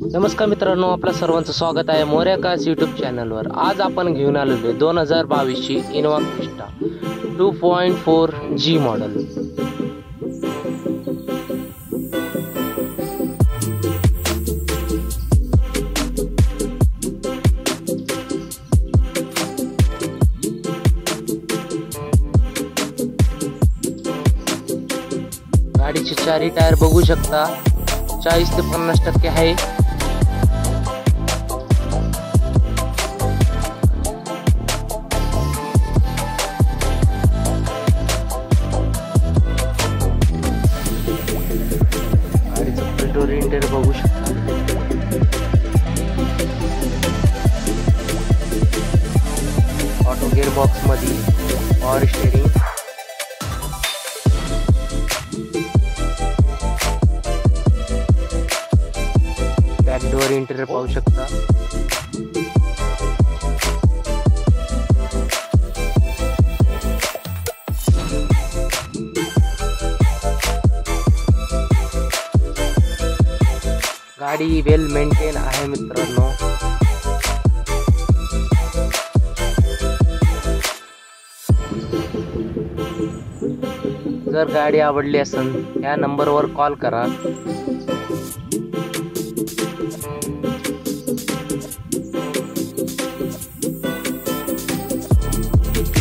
नमस्कार मित्रांनो, आपल्या सर्वांचं स्वागत आहे मोरया कार्स यूट्यूब चॅनलवर। आज आपण घेऊन आलेलो 2022 ची इनोवा क्रिस्टा 2.4G मॉडेल। गाडीचे चारही टायर बघू शकता, 40 ते 50% आहे। गाडीचं पेट्रोल इंटेरियर बघू शकता। ऑटो गिअर बॉक्स मध्ये power steering, back door interior पाहू शकता। गाडी वेल मेंटेन आहे मित्रांनो। जर गाडी आवडली असेल या नंबरवर कॉल करा।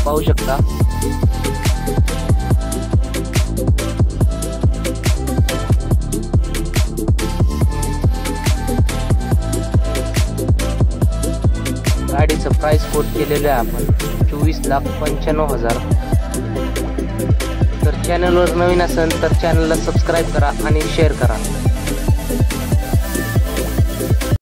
पाहू शकता गाडीचं प्राइस कोट केलेलं आहे आपण 24,95,000। तर चॅनलवर नवीन असेल तर चॅनलला सबस्क्राईब करा आणि शेअर करा।